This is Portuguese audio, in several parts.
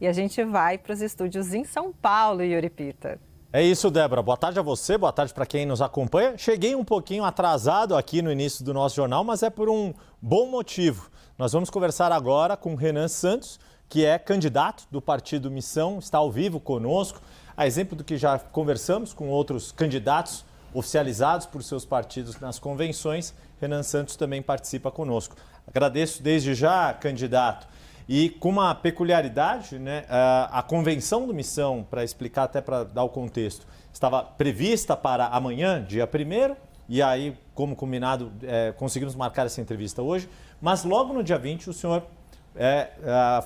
E a gente vai para os estúdios em São Paulo, Yuri Pita. É isso, Débora. Boa tarde a você, boa tarde para quem nos acompanha. Cheguei um pouquinho atrasado aqui no início do nosso jornal, mas é por um bom motivo. Nós vamos conversar agora com Renan Santos, que é candidato do Partido Missão, está ao vivo conosco. A exemplo do que já conversamos com outros candidatos oficializados por seus partidos nas convenções, Renan Santos também participa conosco. Agradeço desde já, candidato. E com uma peculiaridade, né, a convenção do Missão, para explicar até para dar o contexto, estava prevista para amanhã, dia 1º, e aí, como combinado, conseguimos marcar essa entrevista hoje, mas logo no dia 20 o senhor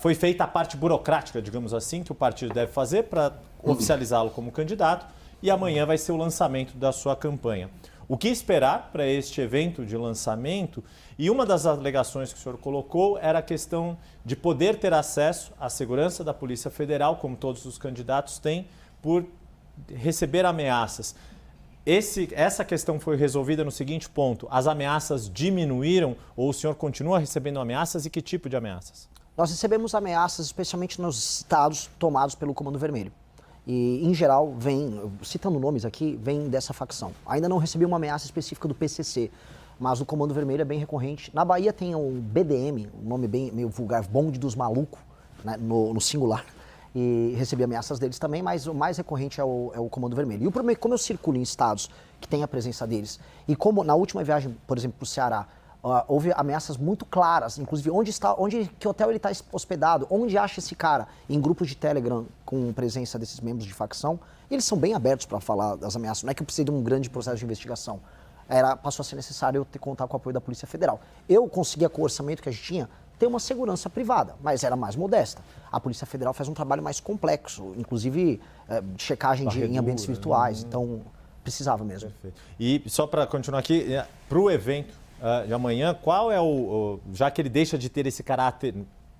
foi feita a parte burocrática, digamos assim, que o partido deve fazer para oficializá-lo como candidato, e amanhã vai ser o lançamento da sua campanha. O que esperar para este evento de lançamento? E uma das alegações que o senhor colocou era a questão de poder ter acesso à segurança da Polícia Federal, como todos os candidatos têm, por receber ameaças. Essa questão foi resolvida no seguinte ponto: as ameaças diminuíram ou o senhor continua recebendo ameaças e que tipo de ameaças? Nós recebemos ameaças, especialmente nos estados tomados pelo Comando Vermelho. E, em geral, citando nomes aqui, vem dessa facção. Ainda não recebi uma ameaça específica do PCC, mas o Comando Vermelho é bem recorrente. Na Bahia tem o BDM, um nome bem meio vulgar, Bonde dos Malucos, né, no singular. E recebi ameaças deles também, mas o mais recorrente é o Comando Vermelho. E o problema é que, como eu circulo em estados que têm a presença deles, e como na última viagem, por exemplo, para o Ceará, houve ameaças muito claras, inclusive que hotel ele está hospedado, onde acha esse cara, em grupos de Telegram com presença desses membros de facção, e eles são bem abertos para falar das ameaças. Não é que eu precisei de um grande processo de investigação. Passou a ser necessário eu contar com o apoio da Polícia Federal. Eu conseguia, com o orçamento que a gente tinha, ter uma segurança privada, mas era mais modesta. A Polícia Federal faz um trabalho mais complexo, inclusive checagem em ambientes virtuais, então precisava mesmo. Perfeito. E só para continuar aqui, para o evento de amanhã, qual é já que ele deixa de ter esse caráter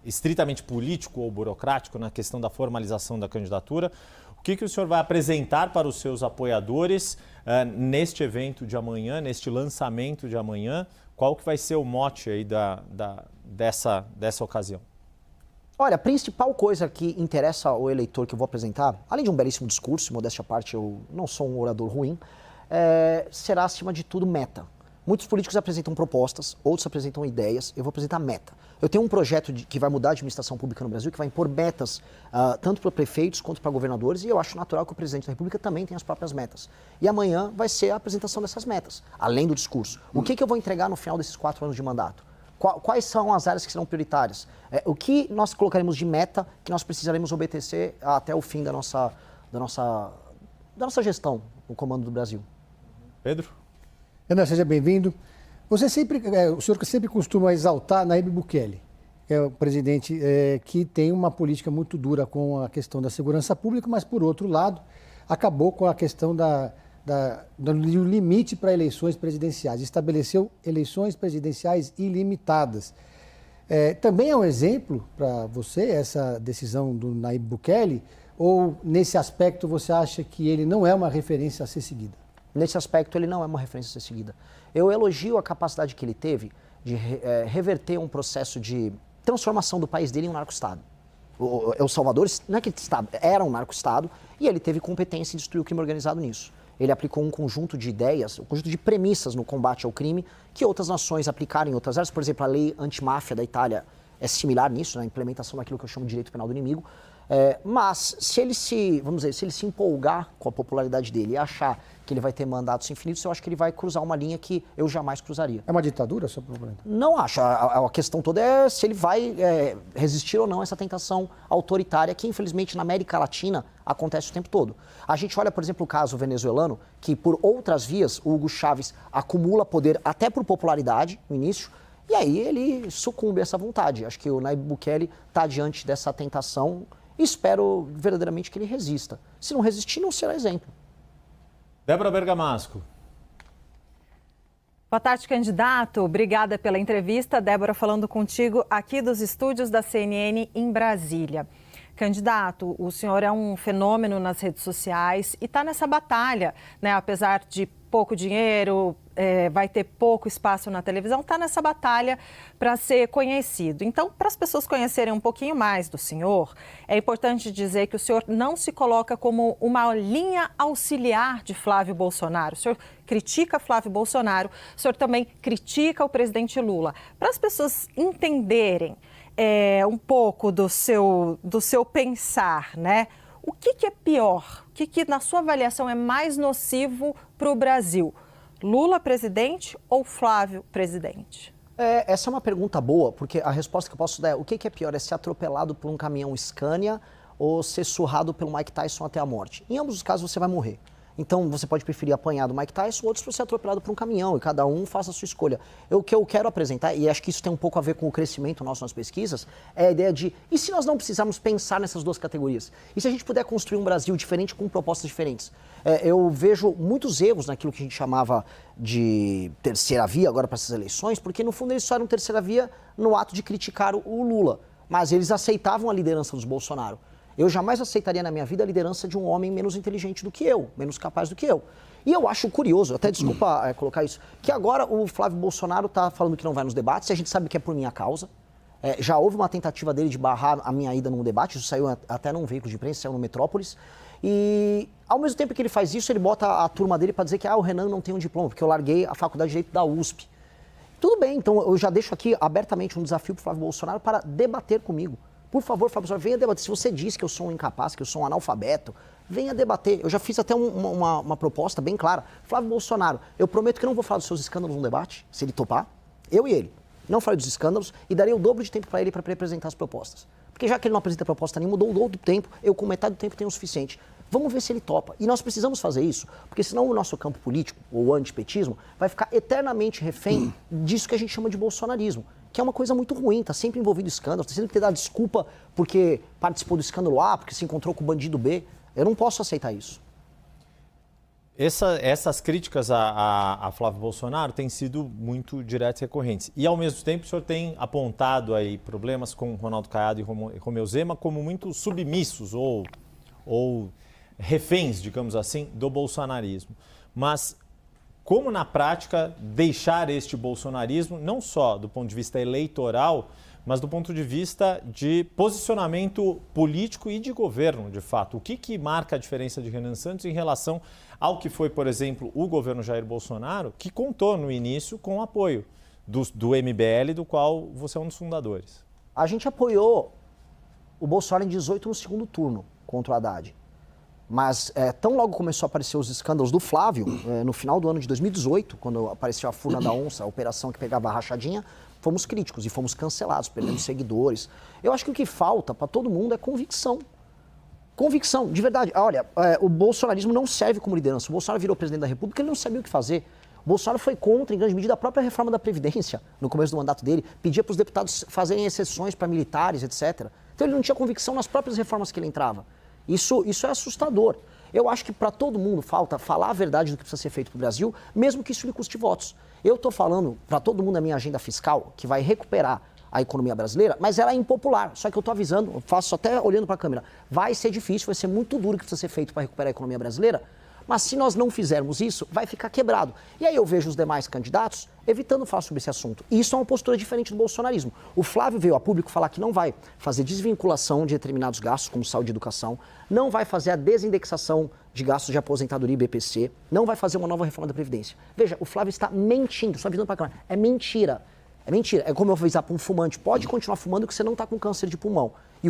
estritamente político ou burocrático na questão da formalização da candidatura, o que o senhor vai apresentar para os seus apoiadores neste evento de amanhã, neste lançamento de amanhã? Qual que vai ser o mote aí dessa ocasião? Olha, a principal coisa que interessa ao eleitor que eu vou apresentar, além de um belíssimo discurso, modéstia à parte, eu não sou um orador ruim, será, acima de tudo, meta. Muitos políticos apresentam propostas, outros apresentam ideias, eu vou apresentar meta. Eu tenho um projeto que vai mudar a administração pública no Brasil, que vai impor metas tanto para prefeitos quanto para governadores, e eu acho natural que o presidente da República também tenha as próprias metas. E amanhã vai ser a apresentação dessas metas, além do discurso. O que eu vou entregar no final desses 4 anos de mandato? Quais são as áreas que serão prioritárias? O que nós colocaremos de meta que nós precisaremos obedecer até o fim da nossa gestão no comando do Brasil? Pedro? Renan, seja bem-vindo. O senhor sempre costuma exaltar Nayib Bukele, que é o presidente que tem uma política muito dura com a questão da segurança pública, mas, por outro lado, acabou com a questão do limite para eleições presidenciais. Estabeleceu eleições presidenciais ilimitadas. Também é um exemplo para você essa decisão do Nayib Bukele, ou nesse aspecto você acha que ele não é uma referência a ser seguida? Nesse aspecto, ele não é uma referência a ser seguida. Eu elogio a capacidade que ele teve de reverter um processo de transformação do país dele em um narco-estado. O Salvador, não é que era um narco-estado, e ele teve competência em destruir o crime organizado nisso. Ele aplicou um conjunto de ideias, um conjunto de premissas no combate ao crime que outras nações aplicaram em outras áreas. Por exemplo, a lei antimáfia da Itália é similar nisso, na implementação daquilo que eu chamo de direito penal do inimigo. Mas se ele se empolgar com a popularidade dele e achar que ele vai ter mandatos infinitos, eu acho que ele vai cruzar uma linha que eu jamais cruzaria. É uma ditadura, seu problema? Não acho. A questão toda é se ele vai resistir ou não a essa tentação autoritária que, infelizmente, na América Latina acontece o tempo todo. A gente olha, por exemplo, o caso venezuelano, que por outras vias o Hugo Chávez acumula poder até por popularidade no início, e aí ele sucumbe a essa vontade. Acho que o Nayib Bukele está diante dessa tentação e espero verdadeiramente que ele resista. Se não resistir, não será exemplo. Débora Bergamasco. Boa tarde, candidato. Obrigada pela entrevista. Débora falando contigo aqui dos estúdios da CNN em Brasília. Candidato, o senhor é um fenômeno nas redes sociais e está nessa batalha, né? Apesar de pouco dinheiro, vai ter pouco espaço na televisão, está nessa batalha para ser conhecido. Então, para as pessoas conhecerem um pouquinho mais do senhor, é importante dizer que o senhor não se coloca como uma linha auxiliar de Flávio Bolsonaro. O senhor critica Flávio Bolsonaro, o senhor também critica o presidente Lula. Para as pessoas entenderem um pouco do seu pensar, né? O que é pior? O que, na sua avaliação, é mais nocivo para o Brasil? Lula presidente ou Flávio presidente? Essa é uma pergunta boa, porque a resposta que eu posso dar é: o que é pior? É ser atropelado por um caminhão Scania ou ser surrado pelo Mike Tyson até a morte? Em ambos os casos você vai morrer. Então você pode preferir apanhar do Mike Tyson, outros por ser atropelado por um caminhão, e cada um faça a sua escolha. O que eu quero apresentar, e acho que isso tem um pouco a ver com o crescimento nosso nas pesquisas, é a ideia de: e se nós não precisarmos pensar nessas duas categorias? E se a gente puder construir um Brasil diferente com propostas diferentes? Eu vejo muitos erros naquilo que a gente chamava de terceira via agora para essas eleições, porque no fundo eles só eram terceira via no ato de criticar o Lula, mas eles aceitavam a liderança dos Bolsonaro. Eu jamais aceitaria na minha vida a liderança de um homem menos inteligente do que eu, menos capaz do que eu. E eu acho curioso, até desculpa colocar isso, que agora o Flávio Bolsonaro está falando que não vai nos debates, e a gente sabe que é por minha causa. Já houve uma tentativa dele de barrar a minha ida num debate, isso saiu até num veículo de imprensa, saiu no Metrópolis. E ao mesmo tempo que ele faz isso, ele bota a turma dele para dizer que o Renan não tem um diploma, porque eu larguei a faculdade de Direito da USP. Tudo bem, então eu já deixo aqui abertamente um desafio para o Flávio Bolsonaro para debater comigo. Por favor, Flávio Bolsonaro, venha debater. Se você diz que eu sou um incapaz, que eu sou um analfabeto, venha debater. Eu já fiz até uma proposta bem clara. Flávio Bolsonaro, eu prometo que não vou falar dos seus escândalos no debate, se ele topar, eu e ele. Não falei dos escândalos e darei o dobro de tempo para ele apresentar as propostas. Porque já que ele não apresenta proposta nenhuma, dou o dobro do tempo, eu com metade do tempo tenho o suficiente. Vamos ver se ele topa. E nós precisamos fazer isso, porque senão o nosso campo político, ou o antipetismo, vai ficar eternamente refém disso que a gente chama de bolsonarismo, que é uma coisa muito ruim, está sempre envolvido em escândalos, está sempre que ter dado desculpa porque participou do escândalo A, porque se encontrou com o bandido B. Eu não posso aceitar isso. Essas críticas a Flávio Bolsonaro têm sido muito diretas e recorrentes. E, ao mesmo tempo, o senhor tem apontado aí problemas com Ronaldo Caiado e Romeu Zema como muito submissos ou reféns, digamos assim, do bolsonarismo. Mas como, na prática, deixar este bolsonarismo, não só do ponto de vista eleitoral, mas do ponto de vista de posicionamento político e de governo, de fato? O que marca a diferença de Renan Santos em relação ao que foi, por exemplo, o governo Jair Bolsonaro, que contou no início com o apoio do MBL, do qual você é um dos fundadores? A gente apoiou o Bolsonaro em 2018 no segundo turno contra o Haddad. Mas tão logo começou a aparecer os escândalos do Flávio, no final do ano de 2018, quando apareceu a Furna da Onça, a operação que pegava a rachadinha, fomos críticos e fomos cancelados, perdendo seguidores. Eu acho que o que falta para todo mundo é convicção. Convicção, de verdade. Olha, o bolsonarismo não serve como liderança. O Bolsonaro virou presidente da República, ele não sabia o que fazer. O Bolsonaro foi contra, em grande medida, a própria reforma da Previdência, no começo do mandato dele. Pedia para os deputados fazerem exceções para militares, etc. Então ele não tinha convicção nas próprias reformas que ele entrava. Isso é assustador. Eu acho que para todo mundo falta falar a verdade do que precisa ser feito para o Brasil, mesmo que isso lhe custe votos. Eu estou falando para todo mundo a minha agenda fiscal, que vai recuperar a economia brasileira, mas ela é impopular. Só que eu estou avisando, eu faço até olhando para a câmera, vai ser difícil, vai ser muito duro o que precisa ser feito para recuperar a economia brasileira, mas se nós não fizermos isso, vai ficar quebrado. E aí eu vejo os demais candidatos evitando falar sobre esse assunto. E isso é uma postura diferente do bolsonarismo. O Flávio veio a público falar que não vai fazer desvinculação de determinados gastos, como saúde e educação, não vai fazer a desindexação de gastos de aposentadoria e BPC, não vai fazer uma nova reforma da Previdência. Veja, o Flávio está mentindo, só avisando para a câmera, é mentira. É mentira. É como eu avisar para um fumante, pode continuar fumando que você não está com câncer de pulmão. E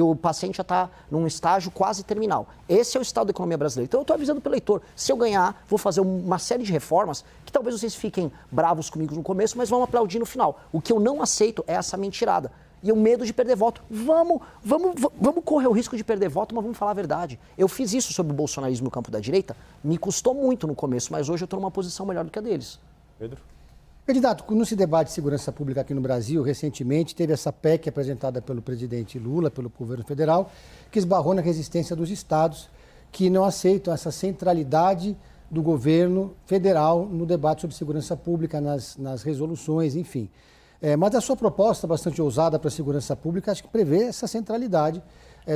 o paciente já está num estágio quase terminal. Esse é o estado da economia brasileira. Então eu estou avisando para o eleitor, se eu ganhar, vou fazer uma série de reformas que talvez vocês fiquem bravos comigo no começo, mas vão aplaudir no final. O que eu não aceito é essa mentirada. E o medo de perder voto. Vamos correr o risco de perder voto, mas vamos falar a verdade. Eu fiz isso sobre o bolsonarismo no campo da direita, me custou muito no começo, mas hoje eu estou numa posição melhor do que a deles. Pedro? Candidato, no se debate de segurança pública aqui no Brasil, recentemente teve essa PEC apresentada pelo presidente Lula, pelo governo federal, que esbarrou na resistência dos estados que não aceitam essa centralidade do governo federal no debate sobre segurança pública, nas resoluções, enfim. Mas a sua proposta, bastante ousada para a segurança pública, acho que prevê essa centralidade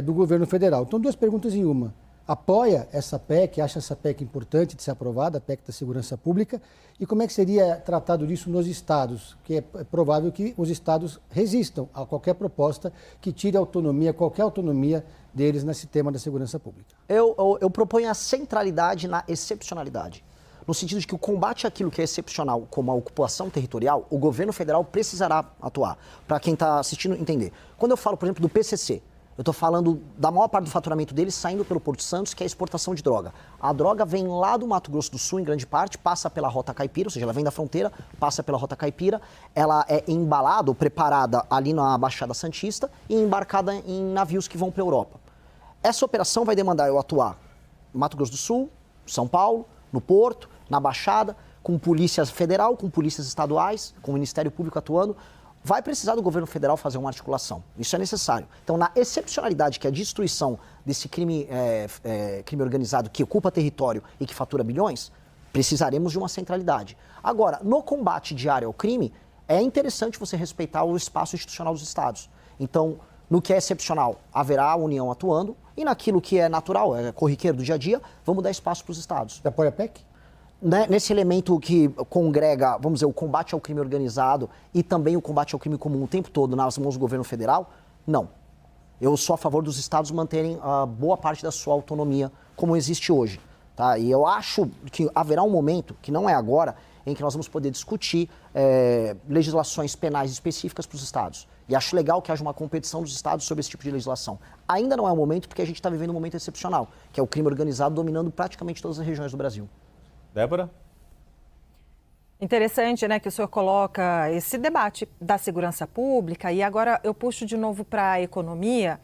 do governo federal. Então, duas perguntas em uma. Apoia essa PEC, acha essa PEC importante de ser aprovada, a PEC da Segurança Pública, e como é que seria tratado isso nos estados? Que é provável que os estados resistam a qualquer proposta que tire autonomia, qualquer autonomia deles nesse tema da segurança pública. Eu proponho a centralidade na excepcionalidade. No sentido de que o combate àquilo que é excepcional, como a ocupação territorial, o governo federal precisará atuar. Para quem está assistindo entender. Quando eu falo, por exemplo, do PCC, eu estou falando da maior parte do faturamento deles saindo pelo Porto Santos, que é a exportação de droga. A droga vem lá do Mato Grosso do Sul, em grande parte, passa pela Rota Caipira, ou seja, ela vem da fronteira, passa pela Rota Caipira, ela é embalada ou preparada ali na Baixada Santista e embarcada em navios que vão para a Europa. Essa operação vai demandar eu atuar no Mato Grosso do Sul, São Paulo, no Porto, na Baixada, com polícia federal, com polícias estaduais, com o Ministério Público atuando. Vai precisar do governo federal fazer uma articulação. Isso é necessário. Então, na excepcionalidade, que é a destruição desse crime organizado que ocupa território e que fatura bilhões, precisaremos de uma centralidade. Agora, no combate diário ao crime, é interessante você respeitar o espaço institucional dos estados. Então, no que é excepcional, haverá a União atuando, e naquilo que é natural, é corriqueiro do dia a dia, vamos dar espaço para os estados. Você apoia a PEC? Nesse elemento que congrega, vamos dizer, o combate ao crime organizado e também o combate ao crime comum o tempo todo nas mãos do governo federal, não. Eu sou a favor dos estados manterem boa parte da sua autonomia como existe hoje. Tá? E eu acho que haverá um momento, que não é agora, em que nós vamos poder discutir legislações penais específicas para os estados. E acho legal que haja uma competição dos estados sobre esse tipo de legislação. Ainda não é o momento, porque a gente está vivendo um momento excepcional, que é o crime organizado dominando praticamente todas as regiões do Brasil. Débora? Interessante, né, que o senhor coloca esse debate da segurança pública e agora eu puxo de novo para a economia.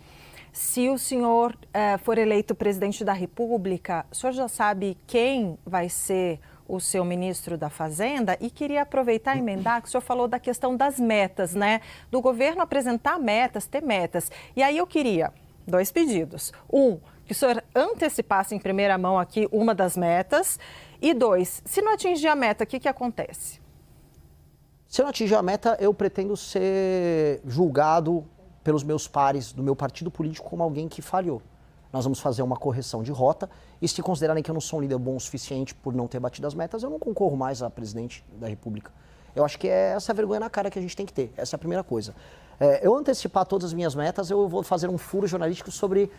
Se o senhor for eleito presidente da República, o senhor já sabe quem vai ser o seu ministro da Fazenda? E queria aproveitar e emendar que o senhor falou da questão das metas, né, do governo apresentar metas, ter metas. E aí eu queria dois pedidos. Um, que o senhor antecipasse em primeira mão aqui uma das metas. E dois, se não atingir a meta, o que acontece? Se eu não atingir a meta, eu pretendo ser julgado pelos meus pares do meu partido político como alguém que falhou. Nós vamos fazer uma correção de rota e se considerarem que eu não sou um líder bom o suficiente por não ter batido as metas, eu não concorro mais a presidente da República. Eu acho que é essa vergonha na cara que a gente tem que ter, essa é a primeira coisa. Eu antecipar todas as minhas metas, eu vou fazer um furo jornalístico sobre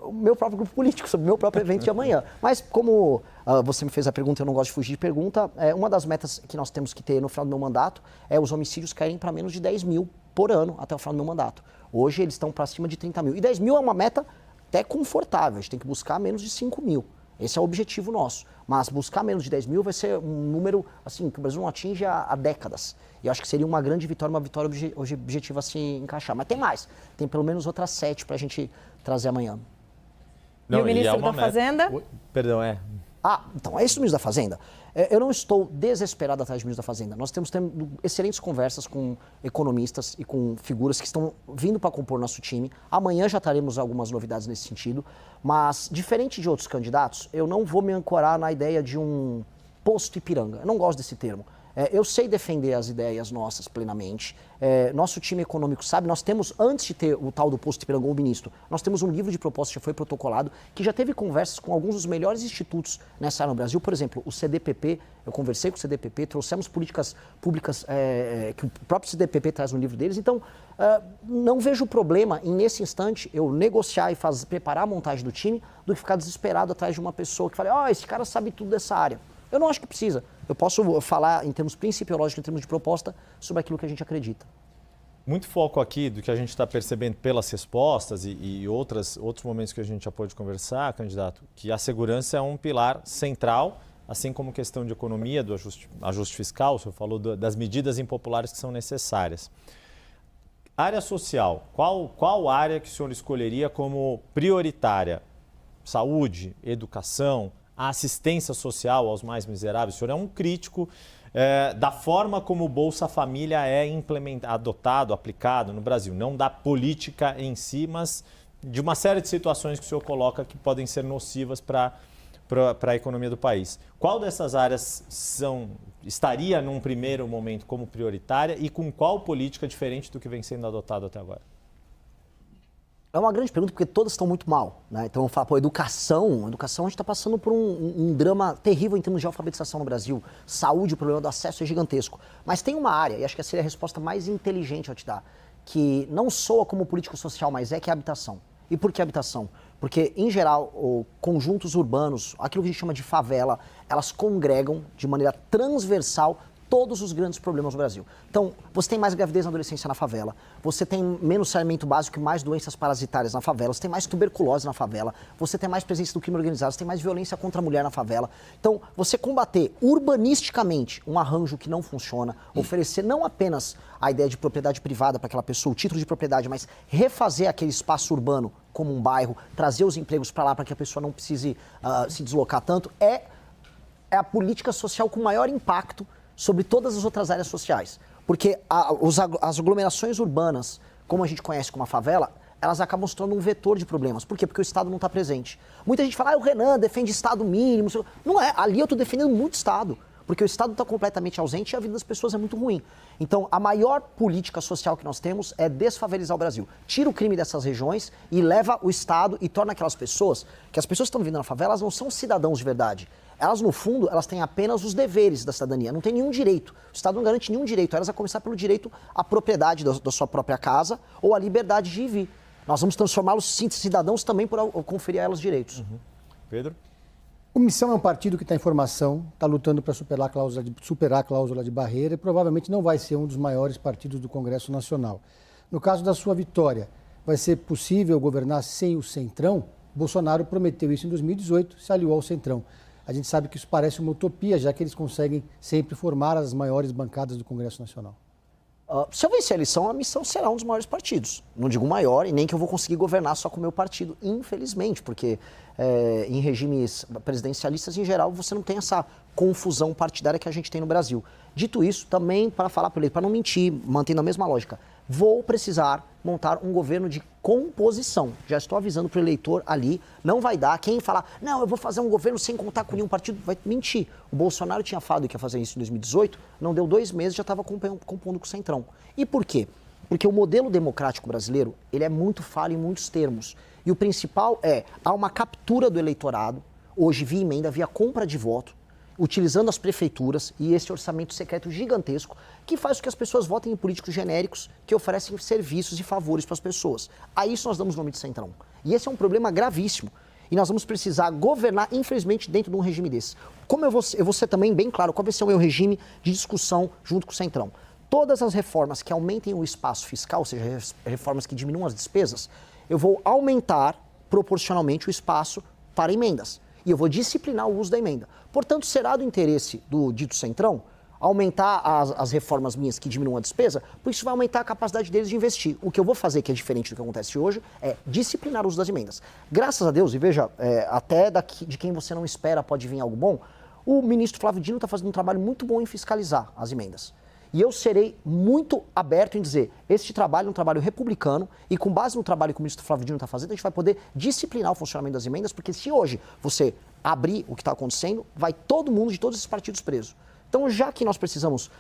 o meu próprio grupo político, sobre o meu próprio evento de amanhã. Mas como você me fez a pergunta, eu não gosto de fugir de pergunta, uma das metas que nós temos que ter no final do meu mandato é os homicídios caírem para menos de 10 mil por ano até o final do meu mandato. Hoje eles estão para cima de 30 mil. E 10 mil é uma meta até confortável, a gente tem que buscar menos de 5 mil. Esse é o objetivo nosso. Mas buscar menos de 10 mil vai ser um número assim, que o Brasil não atinge há décadas. E eu acho que seria uma grande vitória, uma vitória objetiva a se encaixar. Mas tem mais. Tem pelo menos outras 7 para a gente trazer amanhã. Não, e o ministro da Fazenda? Perdão, então, é isso o ministro da Fazenda. Eu não estou desesperado atrás do ministro da Fazenda. Nós temos excelentes conversas com economistas e com figuras que estão vindo para compor nosso time. Amanhã já teremos algumas novidades nesse sentido. Mas, diferente de outros candidatos, eu não vou me ancorar na ideia de um posto Ipiranga. Eu não gosto desse termo. Eu sei defender as ideias nossas plenamente. Nosso time econômico sabe, nós temos, antes de ter o tal do posto Ipiranga ou o ministro, nós temos um livro de propostas que já foi protocolado, que já teve conversas com alguns dos melhores institutos nessa área no Brasil. Por exemplo, o CDPP, eu conversei com o CDPP, trouxemos políticas públicas que o próprio CDPP traz no livro deles. Então, não vejo problema em, nesse instante, eu negociar e preparar a montagem do time, do que ficar desesperado atrás de uma pessoa que fale, esse cara sabe tudo dessa área. Eu não acho que precisa. Eu posso falar em termos principiológicos, em termos de proposta, sobre aquilo que a gente acredita. Muito foco aqui do que a gente está percebendo pelas respostas e outros momentos que a gente já pôde conversar, candidato, que a segurança é um pilar central, assim como questão de economia, do ajuste fiscal, o senhor falou das medidas impopulares que são necessárias. Área social, qual área que o senhor escolheria como prioritária? Saúde, educação, a assistência social aos mais miseráveis? O senhor é um crítico da forma como o Bolsa Família é adotado, aplicado no Brasil. Não da política em si, mas de uma série de situações que o senhor coloca que podem ser nocivas para a economia do país. Qual dessas áreas estaria num primeiro momento como prioritária e com qual política diferente do que vem sendo adotado até agora? É uma grande pergunta, porque todas estão muito mal, né? Então, eu falo, pô, educação a gente está passando por um drama terrível em termos de alfabetização no Brasil. Saúde, o problema do acesso é gigantesco. Mas tem uma área, e acho que essa seria a resposta mais inteligente a te dar, que não soa como político social, mas que é a habitação. E por que habitação? Porque, em geral, conjuntos urbanos, aquilo que a gente chama de favela, elas congregam de maneira transversal todos os grandes problemas no Brasil. Então, você tem mais gravidez na adolescência na favela, você tem menos saneamento básico e mais doenças parasitárias na favela, você tem mais tuberculose na favela, você tem mais presença do crime organizado, você tem mais violência contra a mulher na favela. Então, você combater urbanisticamente um arranjo que não funciona, oferecer não apenas a ideia de propriedade privada para aquela pessoa, o título de propriedade, mas refazer aquele espaço urbano como um bairro, trazer os empregos para lá para que a pessoa não precise se deslocar tanto, é a política social com maior impacto sobre todas as outras áreas sociais. Porque as aglomerações urbanas, como a gente conhece como a favela, elas acabam se tornando um vetor de problemas. Por quê? Porque o Estado não está presente. Muita gente fala, o Renan defende Estado mínimo. Não é, ali eu estou defendendo muito Estado. Porque o Estado está completamente ausente e a vida das pessoas é muito ruim. Então, a maior política social que nós temos é desfavelizar o Brasil. Tira o crime dessas regiões e leva o Estado e torna aquelas pessoas, que as pessoas que estão vivendo na favela, elas não são cidadãos de verdade. Elas, no fundo, elas têm apenas os deveres da cidadania, não tem nenhum direito. O Estado não garante nenhum direito, elas a começar pelo direito à propriedade da sua própria casa ou à liberdade de vir. Nós vamos transformá-los cidadãos também por conferir a elas direitos. Uhum. Pedro? O Missão é um partido que está em formação, está lutando para superar a cláusula de barreira e provavelmente não vai ser um dos maiores partidos do Congresso Nacional. No caso da sua vitória, vai ser possível governar sem o Centrão? Bolsonaro prometeu isso em 2018, se aliou ao Centrão. A gente sabe que isso parece uma utopia, já que eles conseguem sempre formar as maiores bancadas do Congresso Nacional. Se eu vencer a eleição, a Missão será um dos maiores partidos. Não digo maior, e nem que eu vou conseguir governar só com o meu partido, infelizmente, porque em regimes presidencialistas, em geral, você não tem essa confusão partidária que a gente tem no Brasil. Dito isso, também para falar para ele, para não mentir, mantendo a mesma lógica, vou precisar montar um governo de composição. Já estou avisando para o eleitor ali, não vai dar. Quem falar, não, eu vou fazer um governo sem contar com nenhum partido, vai mentir. O Bolsonaro tinha falado que ia fazer isso em 2018, não deu 2 meses, já estava compondo com o Centrão. E por quê? Porque o modelo democrático brasileiro, ele é muito falho em muitos termos. E o principal há uma captura do eleitorado, hoje via emenda, via compra de voto, utilizando as prefeituras e esse orçamento secreto gigantesco que faz com que as pessoas votem em políticos genéricos que oferecem serviços e favores para as pessoas. A isso nós damos o nome de Centrão. E esse é um problema gravíssimo. E nós vamos precisar governar, infelizmente, dentro de um regime desse. Como eu vou ser também bem claro, qual vai ser o meu regime de discussão junto com o Centrão? Todas as reformas que aumentem o espaço fiscal, ou seja, reformas que diminuam as despesas, eu vou aumentar proporcionalmente o espaço para emendas. E eu vou disciplinar o uso da emenda. Portanto, será do interesse do dito Centrão aumentar as reformas minhas que diminuam a despesa, porque isso vai aumentar a capacidade deles de investir. O que eu vou fazer, que é diferente do que acontece hoje, é disciplinar o uso das emendas. Graças a Deus, e veja, até de quem você não espera pode vir algo bom, o ministro Flávio Dino está fazendo um trabalho muito bom em fiscalizar as emendas. E eu serei muito aberto em dizer, este trabalho é um trabalho republicano e com base no trabalho que o ministro Flávio Dino está fazendo, a gente vai poder disciplinar o funcionamento das emendas, porque se hoje você abrir o que está acontecendo, vai todo mundo de todos esses partidos preso. Então, já que nós precisamos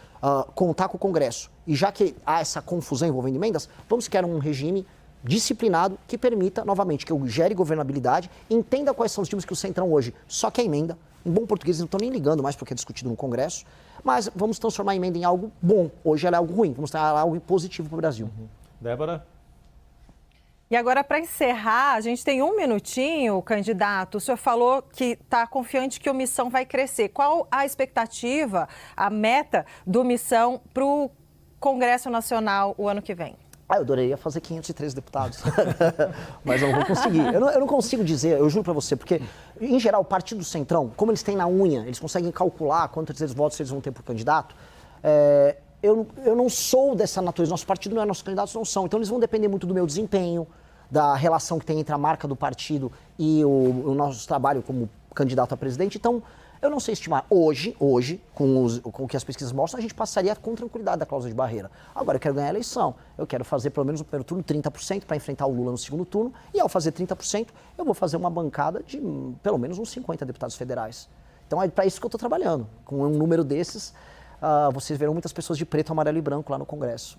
contar com o Congresso e já que há essa confusão envolvendo emendas, vamos criar um regime disciplinado que permita, novamente, que eu gere governabilidade, entenda quais são os tipos que o Centrão hoje só quer emenda. Em bom português, eles não estão nem ligando mais porque é discutido no Congresso, mas vamos transformar a emenda em algo bom. Hoje ela é algo ruim, vamos transformar algo positivo para o Brasil. Uhum. Débora? E agora, para encerrar, a gente tem 1 minutinho, candidato. O senhor falou que está confiante que o Missão vai crescer. Qual a expectativa, a meta do Missão para o Congresso Nacional o ano que vem? Eu adoraria fazer 513 deputados, mas eu não vou conseguir. Eu não consigo dizer, eu juro pra você, porque, em geral, o Partido do Centrão, como eles têm na unha, eles conseguem calcular quantos votos eles vão ter por candidato, eu não sou dessa natureza, nosso partido não é, nossos candidatos não são, então eles vão depender muito do meu desempenho, da relação que tem entre a marca do partido e o nosso trabalho como candidato a presidente, então eu não sei estimar. Hoje com o que as pesquisas mostram, a gente passaria com tranquilidade da cláusula de barreira. Agora, eu quero ganhar a eleição. Eu quero fazer, pelo menos no primeiro turno, 30% para enfrentar o Lula no segundo turno. E ao fazer 30%, eu vou fazer uma bancada de pelo menos uns 50 deputados federais. Então, é para isso que eu estou trabalhando. Com um número desses, vocês verão muitas pessoas de preto, amarelo e branco lá no Congresso.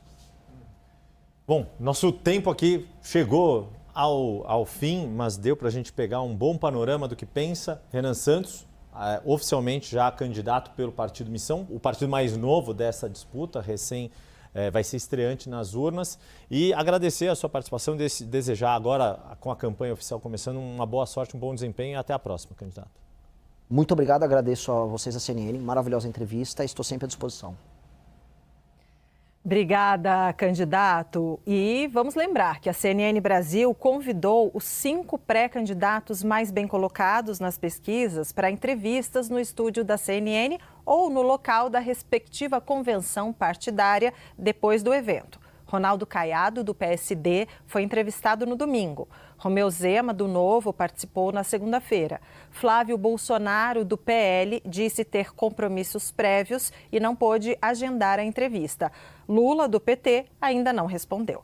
Bom, nosso tempo aqui chegou ao fim, mas deu para a gente pegar um bom panorama do que pensa Renan Santos, oficialmente já candidato pelo Partido Missão, o partido mais novo dessa disputa, vai ser estreante nas urnas. E agradecer a sua participação, desejar agora, com a campanha oficial começando, uma boa sorte, um bom desempenho e até a próxima, candidato. Muito obrigado, agradeço a vocês, a CNN, maravilhosa entrevista, estou sempre à disposição. Obrigada, candidato. E vamos lembrar que a CNN Brasil convidou os 5 pré-candidatos mais bem colocados nas pesquisas para entrevistas no estúdio da CNN ou no local da respectiva convenção partidária depois do evento. Ronaldo Caiado, do PSD, foi entrevistado no domingo. Romeu Zema, do Novo, participou na segunda-feira. Flávio Bolsonaro, do PL, disse ter compromissos prévios e não pôde agendar a entrevista. Lula, do PT, ainda não respondeu.